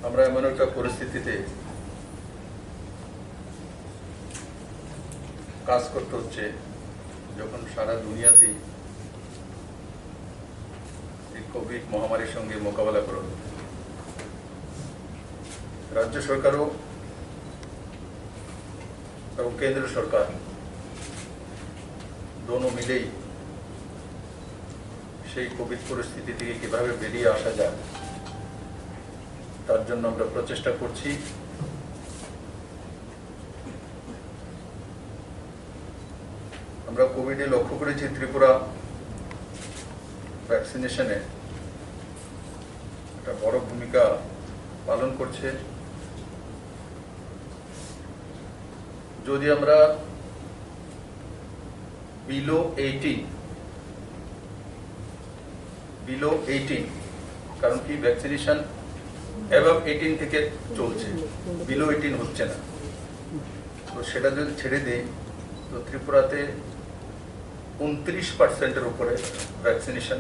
আমরা এমন একটা পরিস্থিতিতে কাজ করতে হচ্ছে যখন সারা দুনিয়াতেই এই কোভিড মহামারীর সঙ্গে মোকাবেলা করা হচ্ছে। রাজ্য সরকারও এবং কেন্দ্র সরকার দোনো মিলেই সেই কোভিড পরিস্থিতি থেকে কিভাবে বেরিয়ে আসা যায় তার জন্য আমরা প্রচেষ্টা করছি। আমরা কোভিডে লক্ষ্য করেছি ত্রিপুরা ভ্যাকসিনেশনে একটা বড় ভূমিকা পালন করছে। যদি আমরা বিলো 18 কারণ কি ভ্যাকসিনেশন অ্যাবাভ 18 থেকে চলছে, বিলো 18 হচ্ছে না, তো সেটা যদি ছেড়ে দিই তো ত্রিপুরাতে 29% উপরে ভ্যাকসিনেশন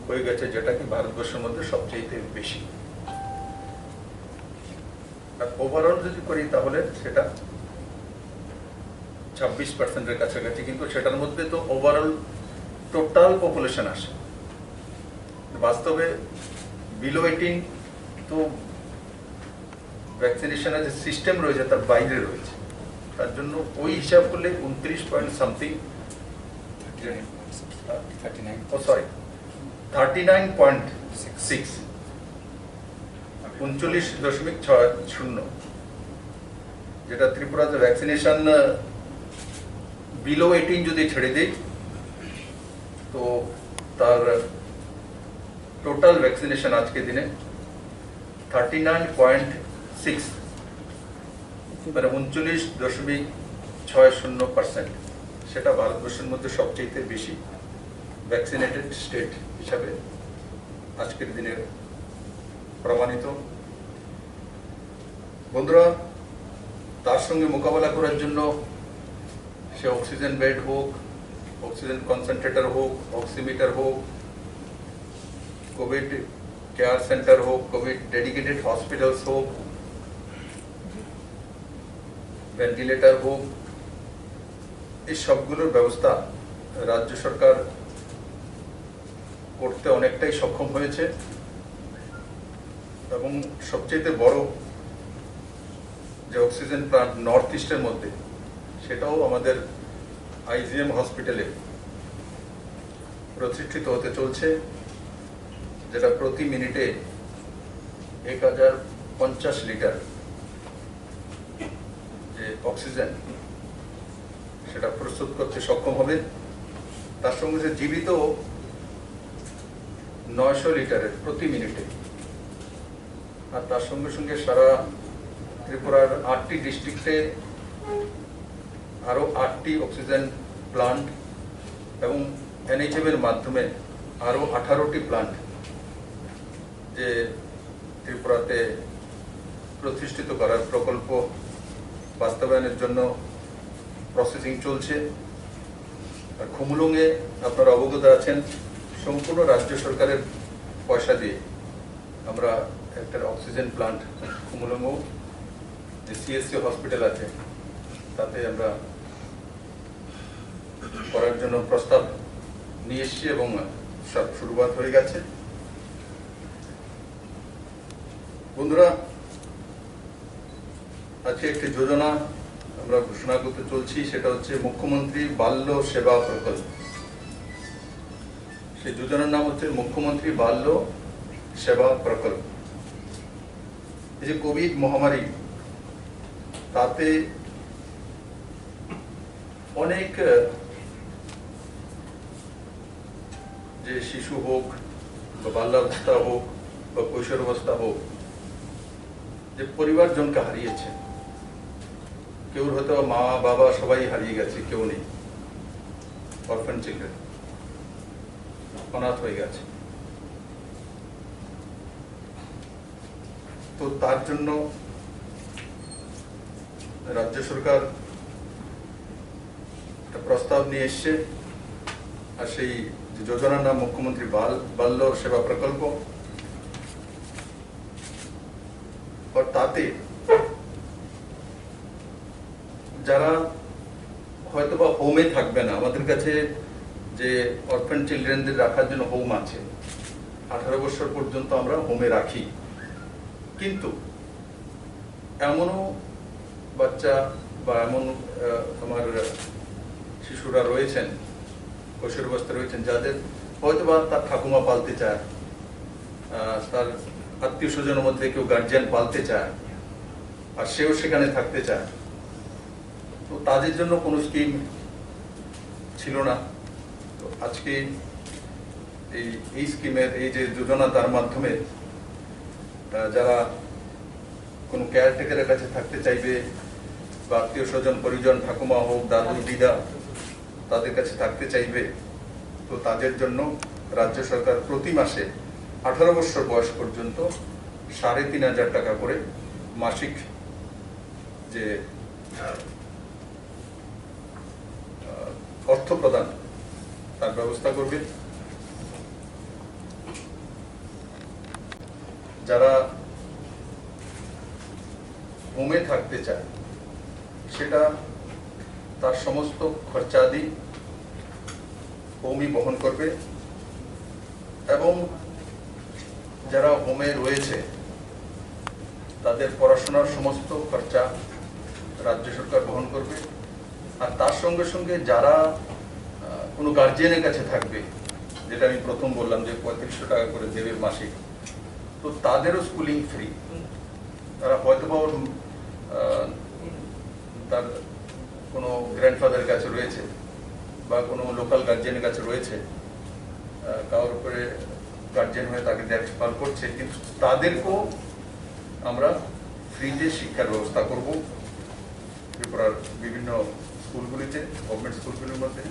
হয়ে গেছে, যেটা কি ভারতবর্ষের মধ্যে সবচেয়ে বেশি। আর ওভারঅল যদি করি তাহলে সেটা 26% কাছাকাছি, কিন্তু সেটার মধ্যে তো ওভারঅল টোটাল পপুলেশন আসে। বাস্তবে বিলো 18 তো ভ্যাকসিনেশনের যে সিস্টেম রয়েছে তার বাইরে রয়েছে, তার জন্য ওই হিসাব করলে 29 পয়েন্ট সামথিং 39.6 39.60 যেটা ত্রিপুরাতে ভ্যাকসিনেশন বিলো 18 যদি ছেড়ে দিই তো তার টোটাল ভ্যাকসিনেশন আজকে দিনে 39.6 মানে 39.60%। সেটা ভারতবর্ষের মধ্যে সবচেয়ে বেশি ভ্যাকসিনেটেড স্টেট হিসাবে আজকের দিনে প্রমাণিত। বন্ধুরা, তার সঙ্গে মোকাবেলা করার জন্য সে অক্সিজেন বেড হোক, অক্সিজেন কনসেন্ট্রেটর হোক, অক্সিমিটার হোক, কোভিড কেয়ার সেন্টার হোক, কোভিড ডেডিকেটেড হসপিটালস হোক, ভেন্টিলেটর হোক, এই সবগুলোর ব্যবস্থা রাজ্য সরকার করতে অনেকটাই সক্ষম হয়েছে। এবং সবচেয়ে বড় যে অক্সিজেন প্লান্ট নর্থ ইস্টের মধ্যে, সেটাও আমাদের আইজিএম হসপিটালে প্রতিষ্ঠিত হতে চলছে, যেটা প্রতি মিনিটে 1050 লিটার যে অক্সিজেন সেটা প্রস্তুত করতে সক্ষম হবে। তার সঙ্গে যে জীবিত 900 লিটারের প্রতি মিনিটে, আর তার সঙ্গে সঙ্গে সারা ত্রিপুরার 8টি ডিস্ট্রিক্টে আরো 8টি অক্সিজেন প্লান্ট এবং এনএইচএম এর মাধ্যমে আরো 18টি প্লান্ট যে ত্রিপুরাতে প্রতিষ্ঠিত করার প্রকল্প বাস্তবায়নের জন্য প্রসেসিং চলছে। আর খুমুলুঙে আপনারা অবগত আছেন, সম্পূর্ণ রাজ্য সরকারের পয়সা দিয়ে আমরা একটা অক্সিজেন প্লান্ট খুমুলুঙও যে সিএসসি হসপিটাল আছে তাতে আমরা করার জন্য প্রস্তাব নিয়ে এসেছি এবং সব শুরুয়াত হয়ে গেছে। বন্ধুরা, আজকে একটি যোজনা আমরা ঘোষণা করতে চলছি, সেটা হচ্ছে মুখ্যমন্ত্রী বাল্য সেবা প্রকল্প। সেই যোজনার নাম হচ্ছে মুখ্যমন্ত্রী বাল্য সেবা প্রকল্প। এই যে কোভিড মহামারী, তাতে অনেক যে শিশু হোক বা বাল্যাবস্থা হোক বা কৈশোর অবস্থা হোক, যে পরিবারজনকে হারিয়েছে, কেউ হয়তো মা বাবা সবাই হারিয়ে গেছে, কেউ নেই, অরফান চিলড্রেন, অনাথ হয়ে গেছে। তো তার জন্য রাজ্য সরকার একটা প্রস্তাব নিয়ে এসছে, আর সেই যোজনার নাম মুখ্যমন্ত্রী বাল্য সেবা প্রকল্প। আর তাতে যারা হয়তোবা হোমে থাকবে না, আমাদের কাছে যে অরফান চিলড্রেনদের রাখার জন্য হোম আছে, 18 বছর পর্যন্ত আমরা হোমে রাখি, কিন্তু এমনও বাচ্চা বা এমন আমার শিশুরা রয়েছেন, কৈশোরাবস্থায় রয়েছেন, যাদের হয়তোবা তার ঠাকুমা পালতে চায়, তার আত্মীয় স্বজনের মধ্যে কেউ গার্জিয়ান পালতে চায়, আর সেও সেখানে থাকতে চায়, তো তাদের জন্য কোনো স্কিম ছিল না। তো আজকে এই স্কিমের এই যে যোজনা, তার মাধ্যমে যারা কোনো কেয়ারটেকারের কাছে থাকতে চাইবে বা আত্মীয় স্বজন পরিজন, ঠাকুমা হোক, দাদু দিদা, তাদের কাছে থাকতে চাইবে, তো তাদের জন্য রাজ্য সরকার প্রতি মাসে 18 বছর বয়স পর্যন্ত 3,500 টাকা করে মাসিক যে অর্থ প্রদান তার ব্যবস্থা করবে। যারা হোমে থাকতে চায় সেটা তার সমস্ত খরচাদি হোমই বহন করবে, এবং যারা হোমে রয়েছে তাদের পড়াশোনার সমস্ত খরচা রাজ্য সরকার বহন করবে। আর তার সঙ্গে সঙ্গে যারা কোনো গার্জিয়ানের কাছে থাকবে, যেটা আমি প্রথম বললাম যে 3500 টাকা করে দেবে মাসিক, তো তাদেরও স্কুলিং ফ্রি। তারা হয়তোবা তার কোনো গ্র্যান্ডফাদারের কাছে রয়েছে বা কোনো লোকাল গার্জিয়ানের কাছে রয়েছে, কারোর উপরে গার্জিয়ান হয়ে তাকে দেখভাল করছে, কিন্তু তাদেরকেও আমরা ফ্রিতে শিক্ষার ব্যবস্থা করব ত্রিপুরার বিভিন্ন স্কুলগুলিতে, গভর্নমেন্ট স্কুলগুলির মধ্যে।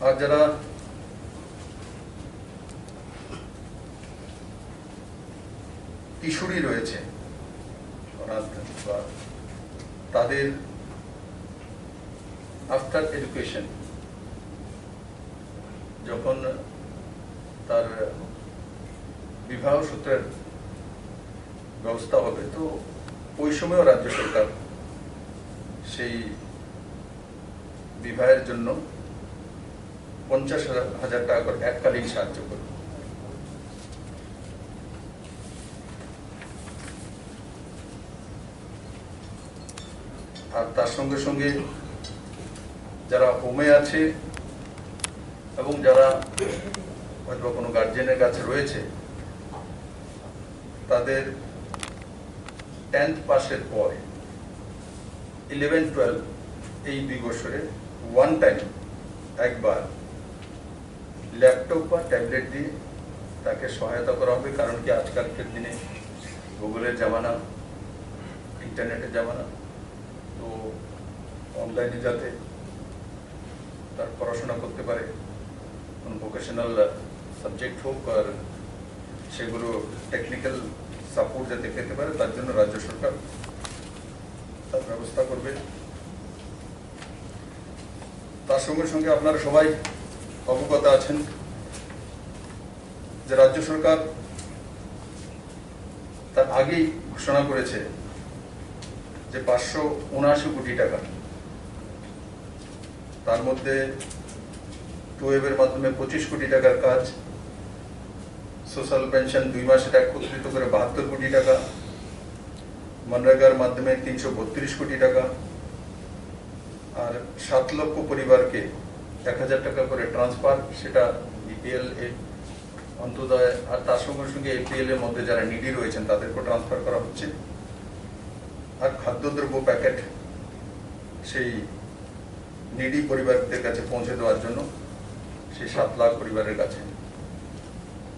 আর যারা কিশোরী রয়েছে তাদের আফটার এডুকেশন, যখন তার বিবাহ সূত্রের ব্যবস্থা হবে, তো ওই সময়ও রাজ্য সরকার সেই বিবাহের জন্য 50,000 টাকা করে এককালীন সাহায্য করবে। আর তার সঙ্গে সঙ্গে যারা হোমে আছে এবং যারা হয়তো কোনো গার্জিয়ানের কাছে রয়েছে, তাদের 10th পাসের পর 11-12 এই 2 বছরে ওয়ান টাইম একবার ল্যাপটপ বা ট্যাবলেট দিয়ে তাকে সহায়তা করা হবে। কারণ কি, আজকালকার দিনে গুগলের জামানা, ইন্টারনেটের জামানা, তো অনলাইনে যাতে তার পড়াশোনা করতে পারে, কোনো ভোকেশনাল সাবজেক্ট হোক, আর সেগুলো টেকনিক্যাল সাপোর্ট যাতে পেতে পারে, তার জন্য রাজ্য সরকার তার ব্যবস্থা করবে। তার সঙ্গে সঙ্গে আপনারা সবাই অবগত আছেন যে রাজ্য সরকার তার আগেই ঘোষণা করেছে যে 579 কোটি টাকা, তার মধ্যে টুয়েবের মাধ্যমে 25 কোটি টাকার কাজ, সোশ্যাল পেনশন 2 মাসে একত্রিত করে 72 কোটি টাকা, মনরেগার মাধ্যমে 332 কোটি টাকা, আর 7 লক্ষ পরিবারকে 1000 টাকা করে ট্রান্সফার, সেটা বিপিএল অন্তোদয় আর তার সঙ্গে সঙ্গে এপিএল এর মধ্যে যারা নিডি রয়েছেন তাদেরকে ট্রান্সফার করা হচ্ছে। আর খাদ্যদ্রব্য প্যাকেট সেই নিডি পরিবারদের কাছে পৌঁছে দেওয়ার জন্য সেই 7 লাখ পরিবারের কাছে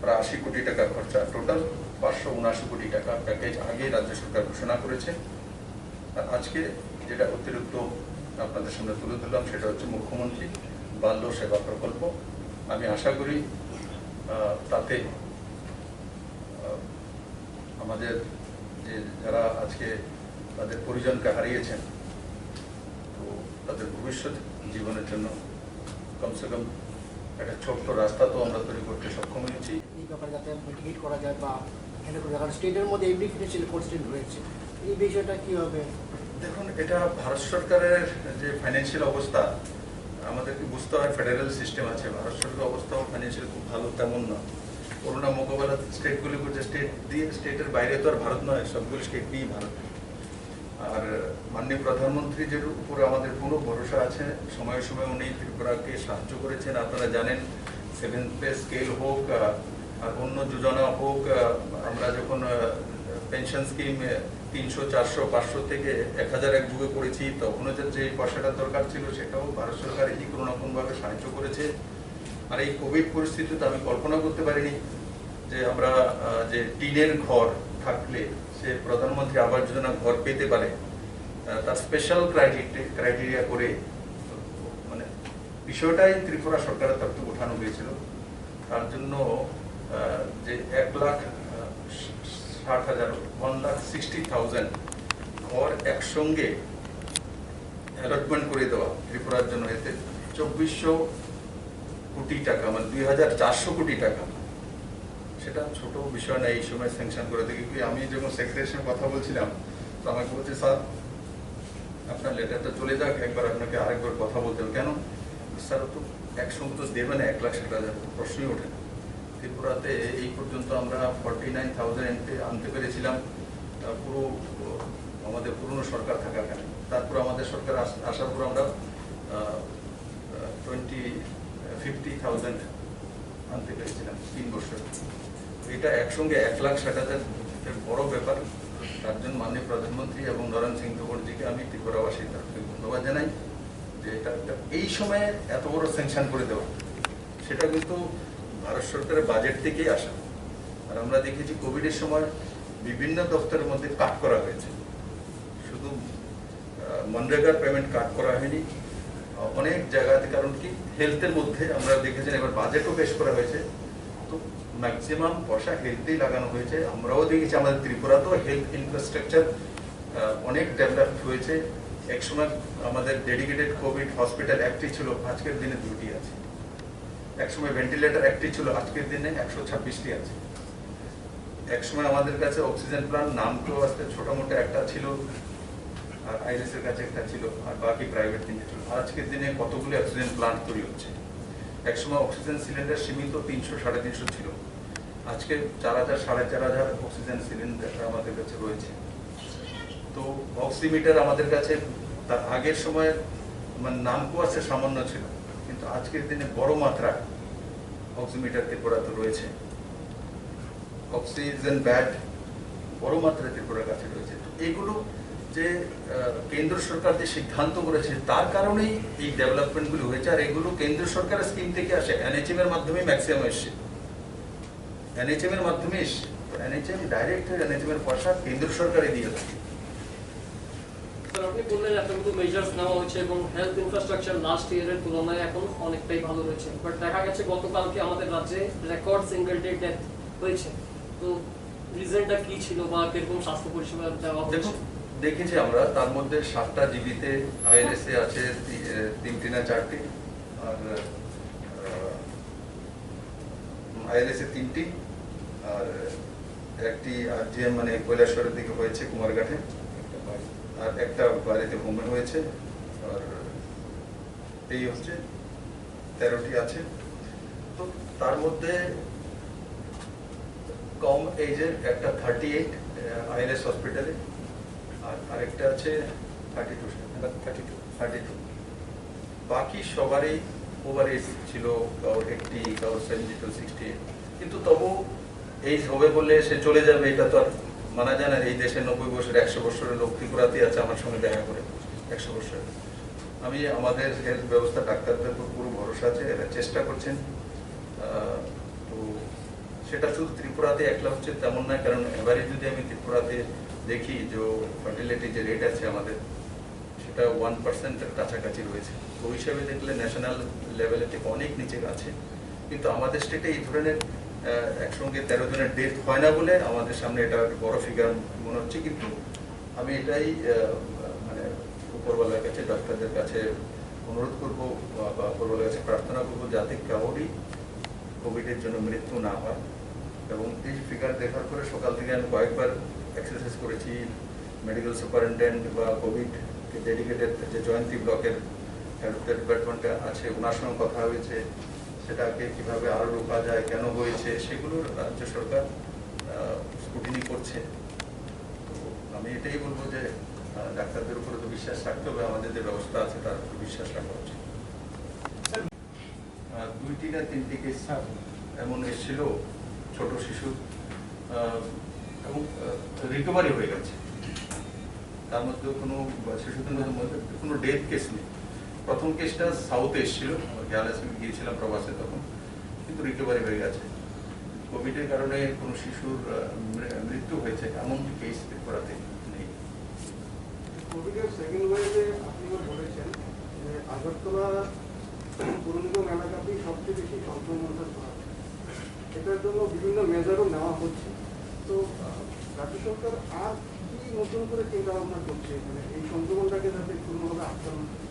প্রায় 80 কোটি টাকা খরচা, টোটাল 579 কোটি টাকা প্যাকেজ আগেই রাজ্য সরকার ঘোষণা করেছে। আর আজকে যেটা অতিরিক্ত আপনাদের সামনে তুলে ধরলাম সেটা হচ্ছে মুখ্যমন্ত্রী বাল্য সেবা প্রকল্প। আমি আশা করি তাতে আমাদের যে যারা আজকে তাদের পরিজনকে হারিয়েছেন, তো তাদের ভবিষ্যৎ জীবনের জন্য কমসে কম একটা ছোট্ট রাস্তা তো আমরা তৈরি করতে সক্ষম ব্যাপারে যাতে মিটিগেট করা যায় বা হ্যান্ডেল করা যায়, কারণ স্টেটের মধ্যে এভরি ফিনান্সিয়াল কনস্ট্রেন্ট রয়েছে, এই বিষয়টা কীভাবে? দেখুন, এটা ভারত সরকারের যে ফাইন্যান্সিয়াল অবস্থা, আমাদেরকে বুঝতে হয় ফেডারেল সিস্টেম আছে, ভারত সরকারের অবস্থাও ফাইন্যান্সিয়াল খুব ভালো তেমন না। করোনা মোকাবেলা স্টেটগুলি করছে, স্টেট দিয়ে, স্টেটের বাইরে তো আর ভারত নয়, সবগুলো স্টেট দিয়েই ভারত। আর মাননীয় প্রধানমন্ত্রীর উপরে আমাদের পুরো ভরসা আছে, সময়ে সময়ে উনি ত্রিপুরাকে সাহায্য করেছেন। আপনারা জানেন 7th পে স্কেল হোক আর অন্য যোজনা হোক, আমরা যখন পেনশন স্কিম 300, 400, 500 থেকে 1000 একযুগে করেছি, তখনও যে পয়সাটার দরকার ছিল সেটাও ভারত সরকার এই কোনো রকমভাবে সাহায্য করেছে। আর এই কোভিড পরিস্থিতিতে আমি কল্পনা করতে পারিনি যে আমরা যে টিনের ঘর থাকলে সে প্রধানমন্ত্রী আবাস যোজনা ঘর পেতে পারে, তার স্পেশাল ক্রাইটেরিয়া করে, মানে বিষয়টাই ত্রিপুরা সরকারের তরফ থেকে উঠানো হয়েছিল। তার জন্য যে 1,60,000 1,60,000 ঘর একসঙ্গে অ্যালটমেন্ট করে দেওয়া ত্রিপুরার জন্য, এতে 2400 কোটি টাকা, মানে 2,400 কোটি টাকা, সেটা ছোট বিষয় না এই সময় স্যাংশন করে দেখি। আমি যখন সেক্রেটারির সঙ্গে কথা বলছিলাম, তো আমাকে বলছে, স্যার আপনার লেটারটা চলে যাক, একবার আপনাকে আরেকবার কথা বলতে হবে। কেন স্যার, তো একসঙ্গে তো দেবে না 1,60,000, প্রশ্নই ওঠে না। ত্রিপুরাতে এই পর্যন্ত আমরা 49,000 আনতে পেরেছিলাম, পুরো আমাদের পুরনো সরকার থাকাকালীন। তারপর আমাদের সরকার আসার পর আমরা 50,000 আনতে পেরেছিলাম 3 বছর। এটা একসঙ্গে 1,60,000 বড় ব্যাপার। তার জন্য মাননীয় প্রধানমন্ত্রী এবং নরেন্দ্র সিং তোমরজিকে আমি ত্রিপুরাবাসীর তরফ থেকে ধন্যবাদ জানাই যে এটা এই সময়ে এত বড় স্যাংশন করে দেওয়া, সেটা কিন্তু ভারত সরকারের বাজেট থেকেই আসা। আর আমরা দেখেছি কোভিডের সময় বিভিন্ন দপ্তরের মধ্যে কাট করা হয়েছে, শুধু মনরেগার পেমেন্ট কাট করা হয়নি, অনেক জায়গাতে। কারণ কি, হেলথের মধ্যে আমরা দেখেছি এবার বাজেটও পেশ করা হয়েছে, তো ম্যাক্সিমাম পয়সা হেলথেই লাগানো হয়েছে। আমরাও দেখেছি আমাদের ত্রিপুরাতেও হেলথ ইনফ্রাস্ট্রাকচার অনেক ডেভেলপ হয়েছে। একসময় আমাদের ডেডিকেটেড কোভিড হসপিটাল একটি ছিল, আজকের দিনে 2টি আছে। একসময় ভেন্টিলেটর একটি ছিল, আজকের দিনে 126টি আছে। একসময় আমাদের কাছে অক্সিজেন প্লান্ট নাম তো আসতে ছোট মোটো একটা ছিল, আর আইএলএস এর কাছে একটা ছিল, আর বাকি প্রাইভেট 3টে ছিল। আজকের দিনে কতগুলো অক্সিজেন প্লান্ট তৈরি হচ্ছে। একসময় অক্সিজেন সিলিন্ডার সীমিত 300, 350 ছিল, আজকে 4,000, 4,500 অক্সিজেন সিলিন্ডার আমাদের কাছে রয়েছে। তো অক্সিমিটার আমাদের কাছে তার আগের সময় মানে নামকো আছে সামান্য ছিল, কিন্তু আজকের দিনে বড় মাত্রায় অক্সিমিটার ত্রিপুরাতে রয়েছে। অক্সিজেন ব্যাড বড় মাত্রায় ত্রিপুরার কাছে রয়েছে। এগুলো যে কেন্দ্র সরকার যে সিদ্ধান্ত করেছে, তার কারণেই এই ডেভেলপমেন্টগুলো হয়েছে। আর এগুলো কেন্দ্র সরকারের স্কিম থেকে আসে, এনএচএম এর মাধ্যমে ম্যাক্সিমাম এসছে, এনএচএম এর মাধ্যমে এসছে। এনএচএম ডাইরেক্ট এনএচএম এর পয়সা কেন্দ্র সরকারে দিয়ে থাকে। আপনি বললেন এতগুলো মেজার্স নেওয়া হয়েছে এবং হেলথ ইনফ্রাস্ট্রাকচার লাস্ট ইয়ারের তুলনায় এখন অনেকটাই ভালো রয়েছে, বাট দেখা গেছে গতকালকে আমাদের রাজ্যে রেকর্ড সিঙ্গেল ডে ডেথ হয়েছে। তো রিজনটা কি ছিল বা কিরকম স্বাস্থ্য পরিষেবা দেওয়া হচ্ছে? দেখেছি আমরা, তার মধ্যে 7টা জিবিতে আইএলএস এ আছে 3টি না 4টি, আর আইএলএস এ 3টি, আর একটি আরজিএম মানে কৈলাসহরের দিকে হয়েছে কুমারঘাটে, আর একটা বাড়িতে হোমে হয়েছে। আর এই হচ্ছে 13টি আছে। তো তার মধ্যে কম এজের একটা 38 আইএলএস হসপিটালে, আর আরেকটা আছে 32। বাকি সবারই ওভার এজ ছিল, কারোর 80, কারোর 72, 68। কিন্তু তবু এই হবে বললে সে চলে যাবে এটা তো আর মানা যায় না। এই দেশে 90 বছর 100 বছরের লোক ত্রিপুরাতে আছে আমার সঙ্গে দেখা করে 100 বছরের। আমি আমাদের হেলথ ব্যবস্থা, ডাক্তারদের উপর পুরো ভরসা আছে, এরা চেষ্টা করছেন। তো সেটা শুধু ত্রিপুরাতে একলা হচ্ছে তেমন নয়, কারণ এবারে যদি আমি ত্রিপুরাতে দেখি যে ফার্টিলিটি যে রেট আছে আমাদের, সেটা 1%-এর কাছাকাছি রয়েছে। ওই হিসাবে দেখলে ন্যাশনাল লেভেলের থেকে অনেক নিচে আছে। কিন্তু আমাদের স্টেটে এই ধরনের একসঙ্গে 13 জনের ডেথ হয় না বলে আমাদের সামনে এটা বড় ফিগার মনে হচ্ছে। কিন্তু আমি এটাই মানে উপরওয়ালার কাছে, ডাক্তারদের কাছে অনুরোধ করবো বা উপরওয়ালার কাছে প্রার্থনা করবো যাতে কারোরই কোভিডের জন্য মৃত্যু না হয়। এবং এই ফিগার দেখার পরে সকাল থেকে আমি কয়েকবার এক্সারসাইজ করেছি, মেডিকেল সুপারিনটেন্ডেন্ট বা কোভিডকে ডেডিকেটেড যে জয়ন্তী ব্লকের হেলথ কেয়ার ডিপার্টমেন্টে আছে ওনার সঙ্গে কথা হয়েছে, সেটাকে কিভাবে আরও রোকা যায়, কেন হয়েছে, সেগুলো রাজ্য সরকার স্কুটিনি করছে। তো আমি এটাই বলবো যে ডাক্তারদের উপরে তো বিশ্বাস রাখতে হবে, আমাদের যে ব্যবস্থা আছে তার উপর বিশ্বাস রাখা উচিত। 2টি না 3টি কেস এমন এসেছিল ছোট শিশু, এবং রিকভারি হয়ে গেছে। তার মধ্যে কোনো শিশুদের মধ্যে কোনো ডেথ কেস নেই। প্রথম কেসটা সাউথে এসেছিল, গ্যালাসে গিয়েছিলাম প্রবাসে, তখন কিন্তু রিকভারি হয়ে গেছে। কোভিডের কারণে কোনো শিশুর মৃত্যু হয়েছে এমন কেস ত্রিপুরাতে নেই। কোভিডের সেকেন্ড ওয়েভে আপনি বলেছেন যে আগরতলা পুর নিগম এলাকাতেই সবচেয়ে বেশি সংক্রমণটা ধরা, এটার জন্য বিভিন্ন মেজারও নেওয়া হচ্ছে। তো রাজ্য সরকার আর কি নতুন করে চিন্তা ভাবনা করছে মানে এই সংক্রমণটাকে যাতে কোনোভাবে আটকানো যায়?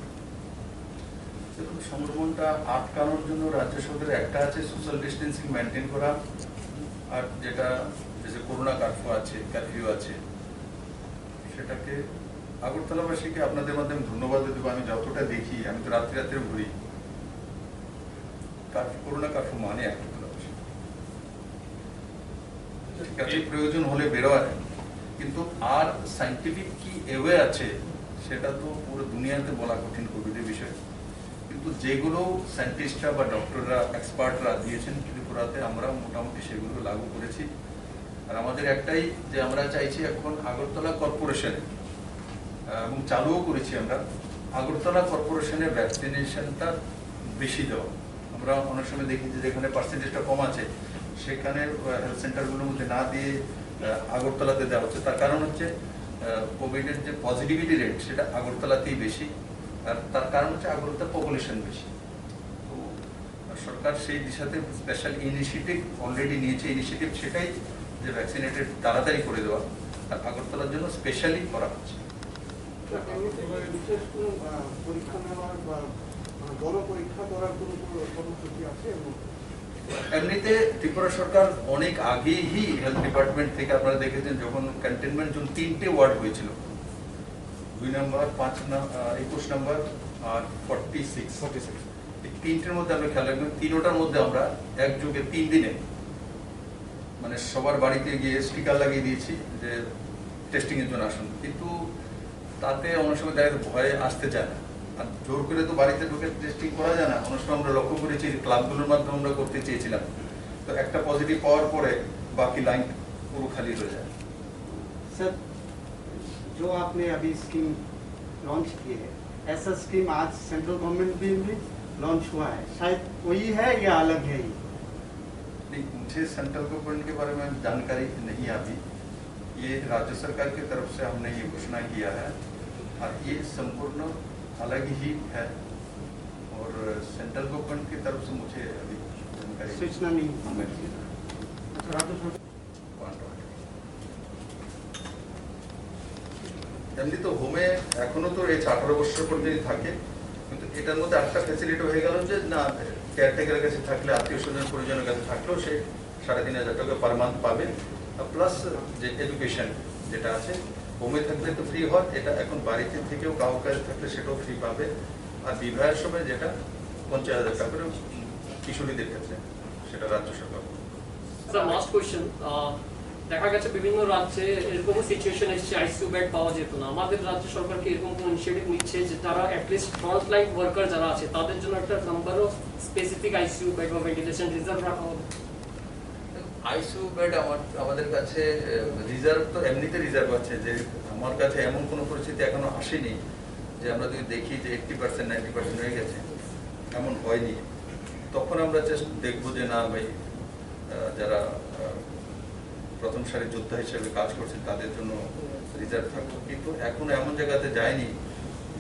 দেখুন, সংক্রমণটা আটকানোর জন্য রাজ্য সরকারের একটা আছে সোশ্যাল ডিস্টেন্সিং মেনটেন করা, আর যেটা যে করোনা কারফিউ আছে সেটাকে আগরতলাবাসীকে আপনাদের মাধ্যমে ধন্যবাদ দেবো। আমি যতটা দেখি, আমি তো রাত্রে রাত্রে ঘুরি, করোনা কারফিউ মানে আগরতলাবাসী ঠিক আছে, প্রয়োজন হলে বেরোয়, কিন্তু আর সাইন্টিফিক কি এওয়ে আছে সেটা তো পুরো দুনিয়াতে বলা কঠিন কোভিডের বিষয়। কিন্তু যেগুলো সায়েন্টিস্টরা বা ডক্টররা এক্সপার্টরা দিয়েছেন ত্রিপুরাতে, আমরা মোটামুটি সেগুলো লাগু করেছি। আর আমাদের একটাই যে আমরা চাইছি এখন আগরতলা কর্পোরেশনে, এবং চালুও করেছি আমরা, আগরতলা কর্পোরেশনের ভ্যাকসিনেশনটা বেশি দেওয়া। আমরা অনেক সময় দেখি যে যেখানে পার্সেন্টেজটা কম আছে সেখানে হেলথ সেন্টারগুলোর মধ্যে না দিয়ে আগরতলাতে দেওয়া হচ্ছে। তার কারণ হচ্ছে কোভিডের যে পজিটিভিটি রেট সেটা আগরতলাতেই বেশি, আর তার কারণ হচ্ছে আগরতলার পপুলেশন বেশি। তো সরকার সেই দিশাতে স্পেশাল ইনিশিয়েটিভ অলরেডি নিয়েছে। ইনিশিয়েটিভ সেটাই যে ভ্যাকসিনেটেড তাড়াতাড়ি করে দেওয়া, আর আগরতলার জন্য স্পেশালি করা হচ্ছে। বিশেষ কোনো পরীক্ষা নেওয়ার বা বড় পরীক্ষা করার কোনো কর্মসূচি আছে? এমনিতে ত্রিপুরা সরকার অনেক আগেই হেলথ ডিপার্টমেন্ট থেকে, আপনারা দেখেছেন যখন কন্টেনমেন্ট জোন 3টে ওয়ার্ড হয়েছিল, 2 নম্বর, 21 নম্বর আর 46, এই 3টের মধ্যে আমরা খেয়াল রাখবেন, 3টার মধ্যে আমরা একযোগে 3 দিনে মানে সবার বাড়িতে গিয়ে স্টিকার লাগিয়ে দিয়েছি যে টেস্টিং এর জন্য আসুন। কিন্তু তাতে অনেক সময় দেখা যায় ভয়ে আসতে চায় না, আর জোর করে তো বাড়িতে ঢুকে টেস্টিং করা যায় না। অনেক সময় আমরা লক্ষ্য করেছি ক্লাবগুলোর মাধ্যমে আমরা করতে চেয়েছিলাম, তো একটা পজিটিভ পাওয়ার পরে বাকি লাইন পুরো খালি হয়ে যায়। सर, जो आपने अभी स्कीम लॉन्च की है, ऐसा स्कीम आज सेंट्रल गवर्नमेंट भी लॉन्च हुआ है, शायद वही है या अलग है? नहीं, मुझे सेंट्रल गवर्नमेंट के बारे में जानकारी नहीं अभी। ये राज्य सरकार की तरफ से हमने ये घोषणा किया है, और ये संपूर्ण अलग ही है, और सेंट्रल गवर्नमेंट की तरफ से मुझे अभी जानकारी सूचना नहीं এমনি তো হোমে এখনো তো এই 18 বছর পর্যন্ত থাকে, কিন্তু এটার মধ্যে একটা ফ্যাসিলিটি হয়ে গেল যে না, কেয়ারটেকারের কাছে থাকলে, আত্মীয় স্বজন পরিজনের কাছে থাকলেও সে 3,500 টাকা পার মান্থ পাবে, প্লাস যে এডুকেশন যেটা আছে হোমে থাকলে তো ফ্রি হয়, এটা এখন বাড়িতে থেকেও কারোর কাছে থাকলে সেটাও ফ্রি পাবে। আর বিবাহের সময় যেটা 50,000 টাকা করে কিশোরীদের ক্ষেত্রে, সেটা রাজ্য সরকার। স্যার, লাস্ট কোয়েশ্চেন, দেখা গেছে বিভিন্ন রাজ্যে এরকম সিচুয়েশন এসেছে আইসিইউ বেড পাওয়া যেত না। আমাদের রাজ্য সরকার কি এরকম কোনো ইনিশিয়েটিভ নিচ্ছে যে তারা অ্যাটলিস্ট ফ্রন্টলাইন ওয়ার্কার যারা আছে তাদের জন্য একটা number of specific ICU bed বা ভেন্টিলেশন রিজার্ভ রাখা হবে? আইসিইউ বেড আমাদের কাছে রিজার্ভ তো এমনিতে রিজার্ভ আছে, যে আমার কাছে এমন কোনো পরিস্থিতি এখনো আসেনি যে আমরা যদি দেখি যে 80% 90% হয়ে গেছে, এমন হয়নি। তখন আমরা জাস্ট দেখবো যে না ভাই, যারা প্রথম সারি যোদ্ধা হিসেবে কাজ করছে তাদের জন্য রিজার্ভ থাকবো। কিন্তু এখনো এমন জায়গাতে যায়নি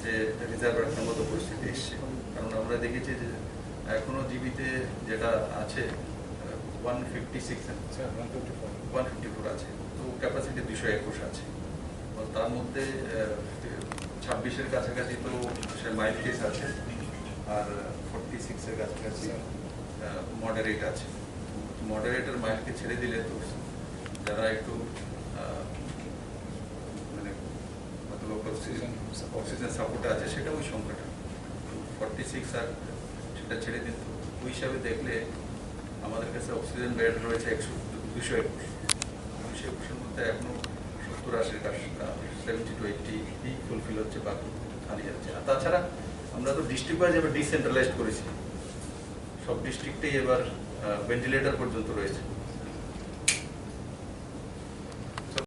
যে রিজার্ভ রাখার মতো পরিস্থিতি এসছে, কারণ আমরা দেখেছি যে এখনো জিবিতে যেটা আছে 154 আছে, তো ক্যাপাসিটি 221 আছে। তার মধ্যে 26-এর কাছাকাছি তো সে মাইল্ড কেস আছে, আর 46-এর কাছাকাছি মডারেট আছে। মডারেটর মাইলকে ছেড়ে দিলে তো যারা একটু মানে অক্সিজেন সাপোর্টে আছে সেটা ওই সংখ্যাটা 46 আর সেটা ছেড়ে দিন। ওই হিসাবে দেখলে আমাদের কাছে অক্সিজেন বেড রয়েছে 221 মধ্যে এখনো 70-80 70 to 80 ফুলফিল হচ্ছে, বাকি খালি যাচ্ছে। আর তাছাড়া আমরা তো ডিস্ট্রিক্ট ওয়াইজ এবার ডিসেন্ট্রালাইজড করেছি, সব ডিস্ট্রিক্টেই এবার ভেন্টিলেটর পর্যন্ত রয়েছে।